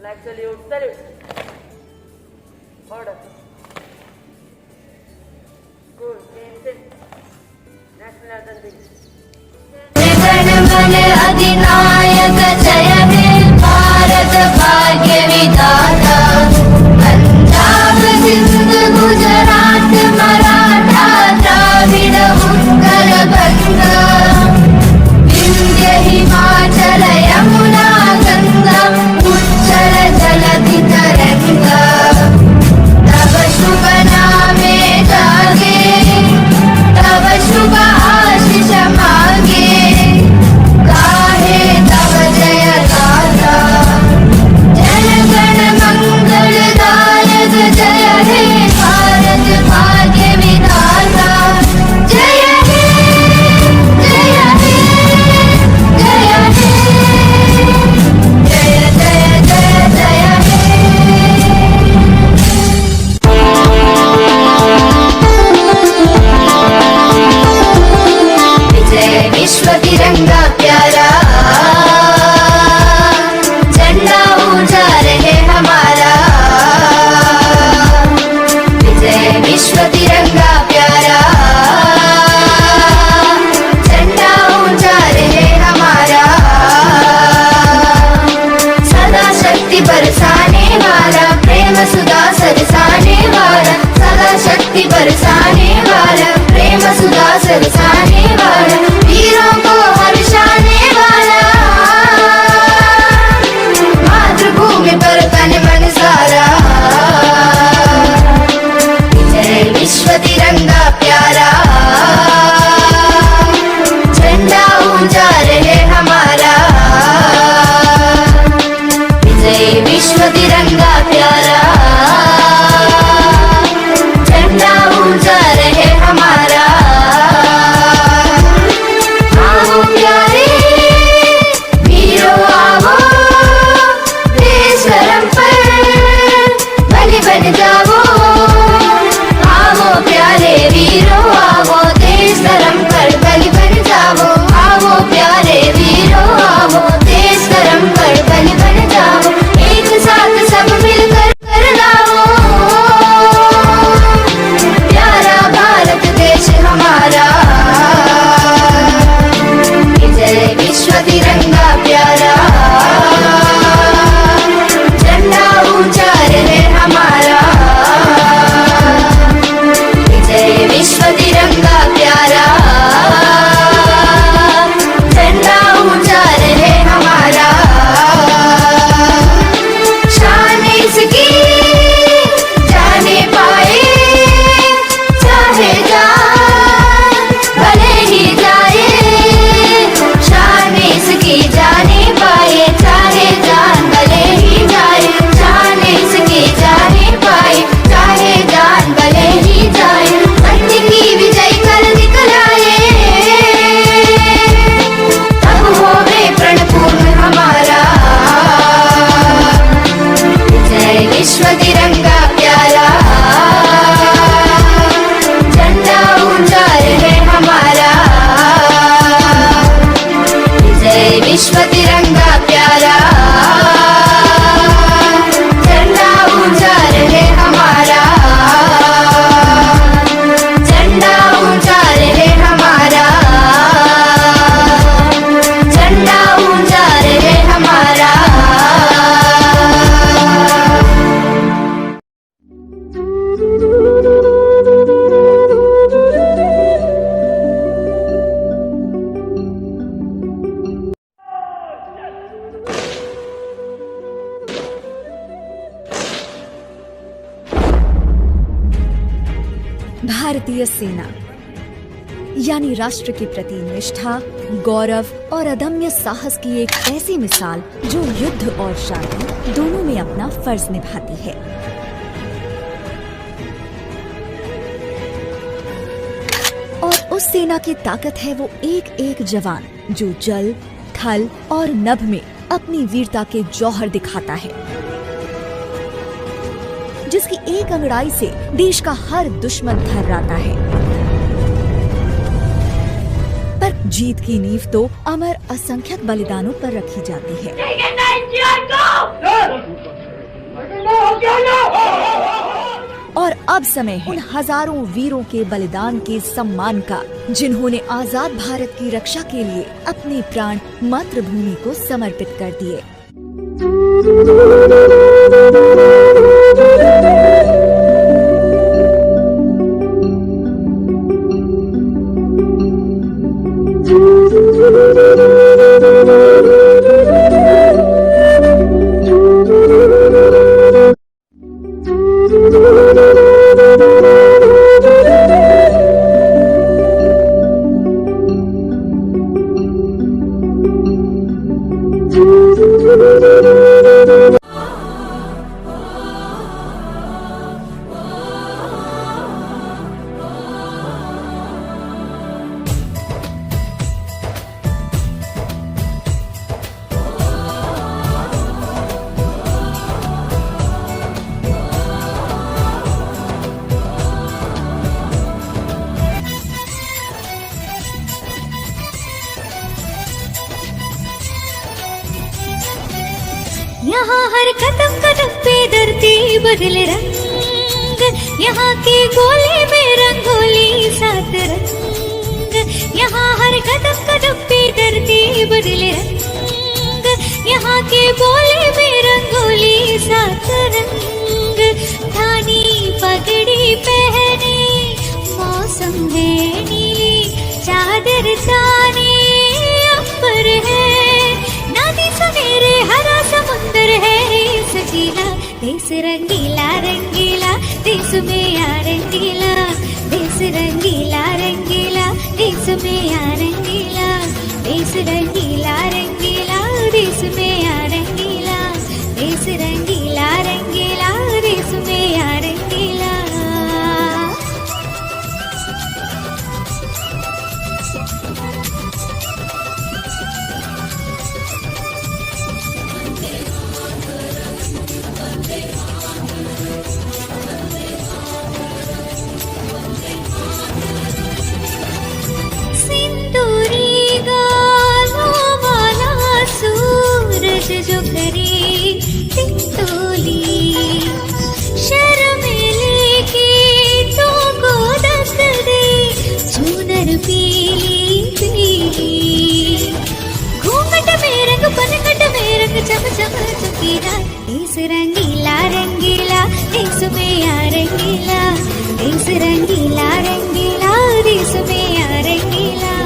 Flag salute, salute. Order. Cool, clean, national anthem. जनगण अधिनायक जय हे भारत भाग्य विधाता पंजाब सिंध गुजरात मराठा द्राविड उत्कल गंगा विंध्य हिमाचल यमुना गंगा उच्चल जलधि तरंगा तव शुभ नामे जागे तव शुभ आशीष मांगे गाहे तव जय गाथा जनगण मंगलदायक जय हे भारत भाग्य विधाता जय हे जय हे जय हे जय जय जय जय विजय विश्व तिरंगा प्यारा झंडा ऊंचा रहे हमारा विजय विश्व तिरंगा प्यारा झंडा ऊंचा रहे हमारा सदा शक्ति बरसाने वाला प्रेम सुधा सरसाने वाला सदा शक्ति बरसाने वाला प्रेम सुधा सरसाने वाला वीरों को हर्षाने वाला मातृभूमि पर तन मन सारा विजय विश्व तिरंगा प्यारा झंडा ऊंचा रहे हमारा विजय विश्व तिरंगा प्यारा झंडा ऊंचा रहे हमारा आओ प्यारे वीरों आओ देश धर्म पर बलि बन जाओ आओ प्यारे वीरों आओ देश धर्म पर बलि बन जाओ आओ प्यारे वीरों आओ देश धर्म पर बलि बन जाओ एक साथ सब मिलकर कर लाओ प्यारा भारत देश हमारा विजय विश्व तिरंगा प्यारा झंडा ऊंचा रहे हमारा विजय विश्व तिरंगा प्यारा झंडा ऊंचा रहे हमारा शान इसकी जाने पाए चाहे जान भले ही जाए शान इसकी जाने पाए चाहे जान भले ही जाए शान इसकी जाने पाए चाहे जान भले ही जाए सत्य की विजय कर दिखलाए तब होवे प्रण पूर्ण हमारा विजय विश्व तिरंगा प्यारा झंडा ऊंचा रहे हमारा विजय विश्व तिरंगा प्यारा झंडा ऊंचा रहे हमारा झंडा ऊंचा रहे हमारा झंडा ऊंचा रहे हमारा भारतीय सेना यानी राष्ट्र के प्रति निष्ठा, गौरव और अदम्य साहस की एक ऐसी मिसाल जो युद्ध और शांति दोनों में अपना फर्ज निभाती है। और उस सेना की ताकत है वो एक एक जवान जो जल, थल और नभ में अपनी वीरता के जौहर दिखाता है, जिसकी एक अंगड़ाई से देश का हर दुश्मन थर्राता है। पर जीत की नींव तो अमर असंख्यक बलिदानों पर रखी जाती है। और अब समय है उन हजारों वीरों के बलिदान के सम्मान का, जिन्होंने आजाद भारत की रक्षा के लिए अपने प्राण मातृभूमि को समर्पित कर दिए। यहाँ हर कदम कदम पे धरती बदले रंग, यहाँ के गोले में रंगोली सात रंग। यहाँ हर कदम कदम पे धरती बदले रंग, यहाँ के बोले में रंगोली सात रंग। थानी पगड़ी पहने मौसम है नीली, चादर ताने अंबर है, नदी सवेरे हरा समुंदर है सजीला। देश रंगीला रंगीला देश में आ रंगीला, देश रंगीला रंगीला देश में आ रंगीला, देश रंगीला रंगीला देश में आ रंगीला, देश रंगीला रंगीला देश में आ रंगीला। जो करे टिटोली शर्मेले के तो गोदक दे, चूनर पीली पीली घूंघट में रंग पनघट में रंग चम चम चमकीला। देश रंगीला रंगीला देश में आ रंगीला, देश रंगीला रंगीला देश में आ रंगीला।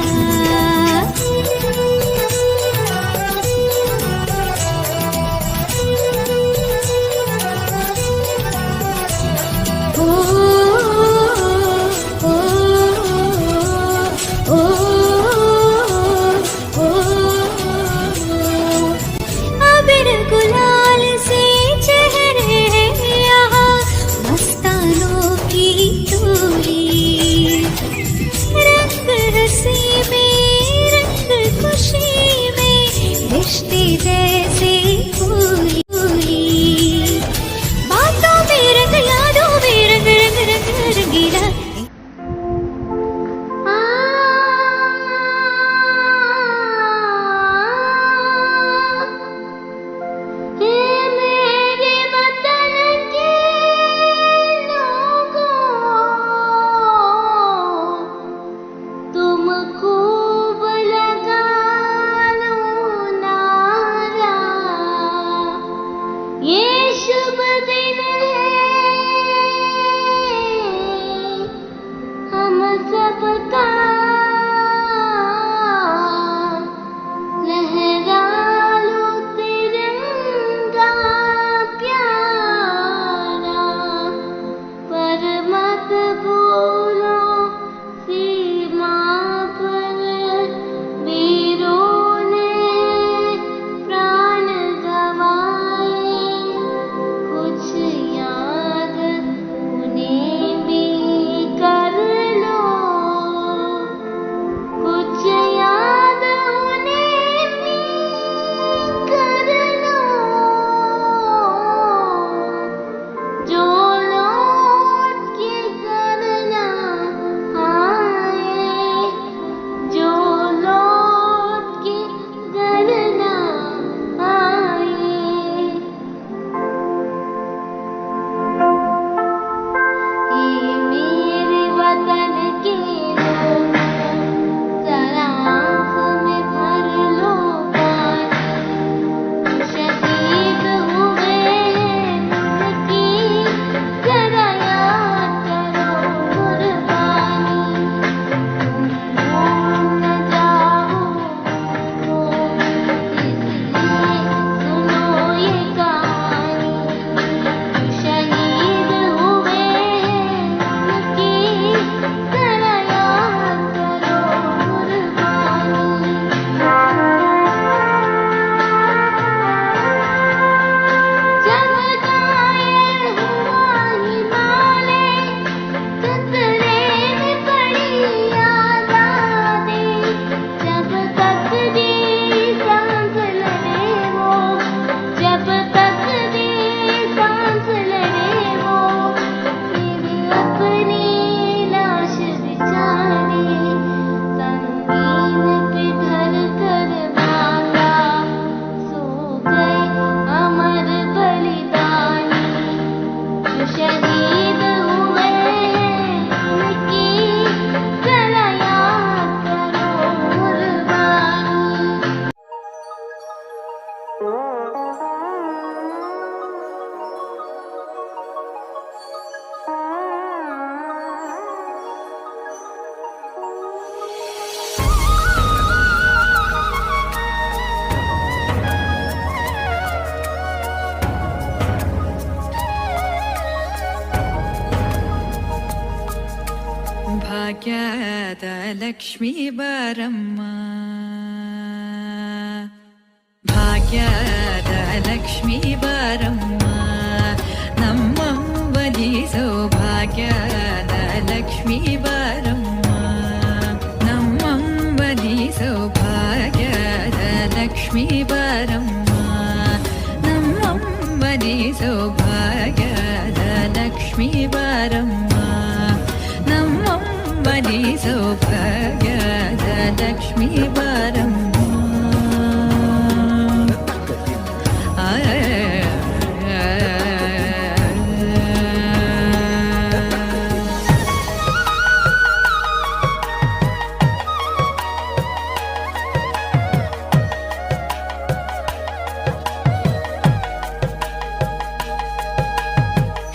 ಭಾಗ್ಯದ ಲಕ್ಷ್ಮೀ ಬಾರಮ್ಮ, ಭಾಗ್ಯದ ಲಕ್ಷ್ಮೀ ಬಾರಮ್ಮ, ನಮ್ಮಂಬಲಿ ಸೌಭಾಗ್ಯದ ಲಕ್ಷ್ಮೀ ಬಾರಮ್ಮ, ನಮ್ಮಂಬಲಿ ಸೌಭಾಗ್ಯದ ಲಕ್ಷ್ಮೀ ಬಾರಮ್ಮ, ನಮ್ಮಂಬಲಿ ಸೌಭಾಗ್ಯದ ಲಕ್ಷ್ಮೀ ಬಾರಮ್ಮ, ನಮ್ಮಂಬಲಿ ಸೌಭಾಗ್ಯದ ಲಕ್ಷ್ಮೀ ಬಾರಮ್ಮ.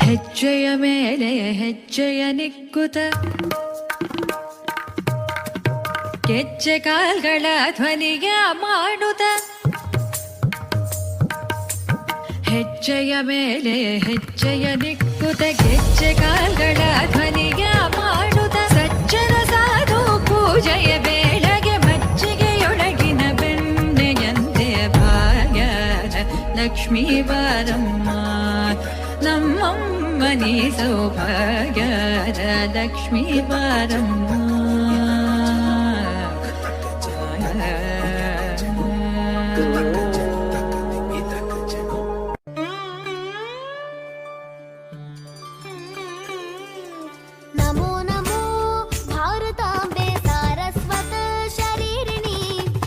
ಹೆಜ್ಜೆಯ ಮೇಲೆ ಹೆಜ್ಜೆಯ ನಿಕ್ಕುತ ಗೆಜ್ಜೆ ಕಾಲ್ಗಳ ಧ್ವನಿಯ ಮಾಡುತ್ತ, ಹೆಜ್ಜೆಯ ಮೇಲೆ ಹೆಜ್ಜೆಯ ನಿಕ್ಕುತ ಗೆಜ್ಜೆ ಕಾಲ್ಗಳ ಧ್ವನಿಯ ಮಾಡುತ್ತ, ಸಜ್ಜನ ಸಾಧು ಪೂಜೆಯ ಬೇಳೆಗೆ ಮಜ್ಜಿಗೆಯೊಳಗಿನ ಬೆಣ್ಣೆಯಂತೆ ಭಾಗ್ಯದ ಲಕ್ಷ್ಮೀ ಬಾರಮ್ಮ, ನಮ್ಮಮ್ಮನಿ ಸೌಭಾಗ್ಯದ ಲಕ್ಷ್ಮೀ ಬಾರಮ್ಮ. ನಮೋ ನಮೋ ಭಾರತಾಂಬೆ ಸಾರಸ್ವತ ಶರೀರಿಣಿ,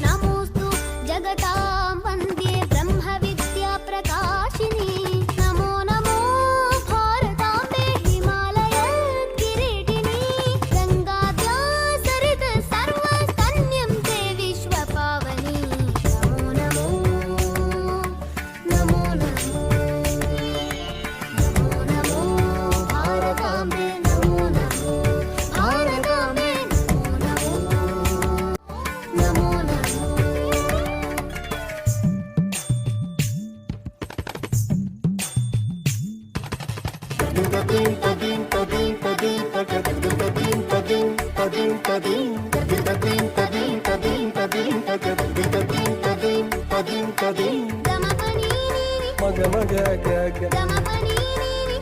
ನಮೋಸ್ತು ಜಗತಾಂ ವಂದ್ಯೆ ಬ್ರಹ್ಮ ವಿದ್ಯಾ ಪ್ರಕಾಶಿನಿ, ನಮೋ ನಮೋ ಭಾರತಾಂಬೆ ಹಿಮಾಲಯ ಕಿರೀಟಿನಿ, ಗಂಗಾದ್ಯಾ ಸರಿತ ಸರ್ವ ಸ್ತನ್ಯಂ ತೇ ವಿಶ್ವ ಪಾವನಿ, ನಮೋ ನಮೋ ನಮೋ ನಮೋ ನಮೋ ನಮೋ ಭಾರತಾಂಬೆ, ನಮೋ ನಮೋ ಭಾರತಾಂಬೆ, ನಮೋ ನಮೋ ನಮೋ ನಮೋ. ಗಮಪನಿ ನೀನಿ ಗಮಪನಿ ನೀನಿ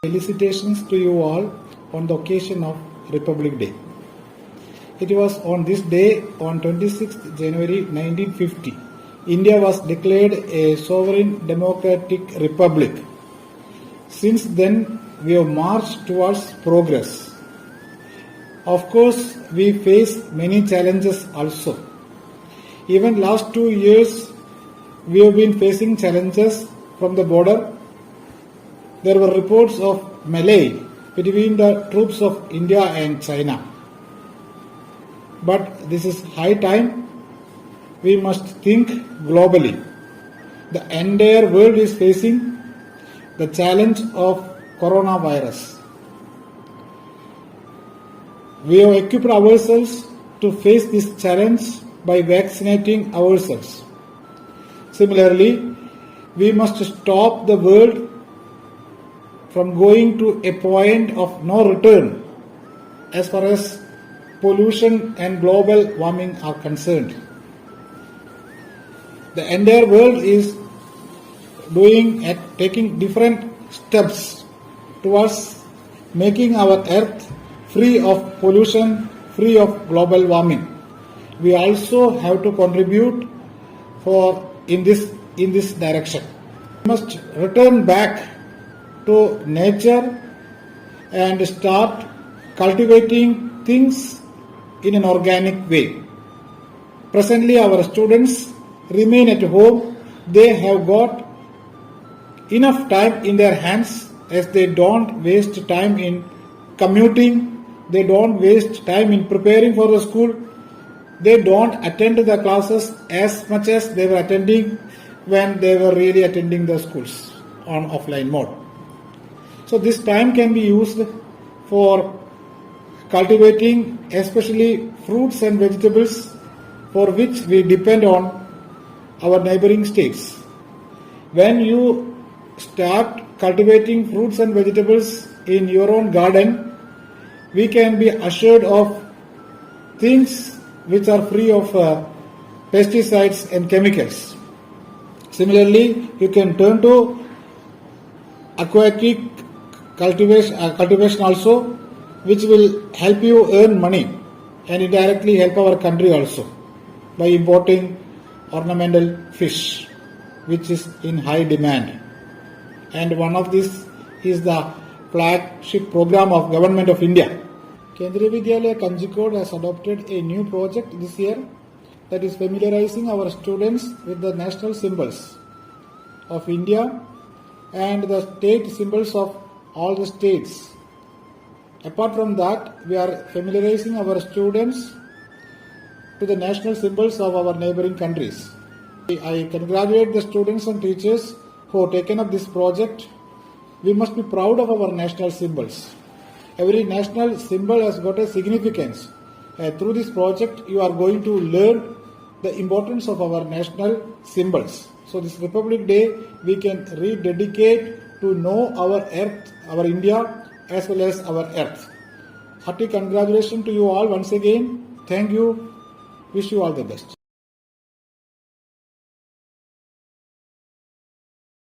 Felicitations to you all on the occasion of Republic Day. It was on this day, on 26th January 1950, India was declared a sovereign democratic republic. Since then, we have marched towards progress. Of course, we face many challenges also. Even last 2 years, we have been facing challenges from the border. There were reports of melee between the troops of India and China. But this is high time. We must think globally. The entire world is facing the challenge of coronavirus. We have equipped ourselves to face this challenge by vaccinating ourselves. Similarly, we must stop the world from going to a point of no return as far as pollution and global warming are concerned. The entire world is taking different steps towards making our earth free of pollution, free of global warming. We also have to contribute in this direction. We must return back to nature and start cultivating things in an organic way. Presently, our students remain at home. They have got enough time in their hands as they don't waste time in commuting, they don't waste time in preparing for the school, they don't attend the classes as much as they were attending when they were really attending the schools on offline mode. So this time can be used for cultivating especially fruits and vegetables for which we depend on our neighboring states. When you start cultivating fruits and vegetables in your own garden, we can be assured of things which are free of pesticides and chemicals. Similarly, you can turn to aquatic cultivation also, which will help you earn money and indirectly help our country also by importing ornamental fish, which is in high demand. And one of these is the flagship program of Government of India. Kendriya Vidyalaya Kanjikode has adopted a new project this year that is familiarizing our students with the national symbols of India and the state symbols of all the states. Apart from that, we are familiarizing our students to the national symbols of our neighboring countries. I congratulate the students and teachers who have taken up this project. We must be proud of our national symbols. Every national symbol has got a significance. Through this project, you are going to learn the importance of our national symbols. So this Republic Day, we can rededicate to know our earth, our India, as well as our earth. Hearty congratulations to you all once again. Thank you. Wish you all the best.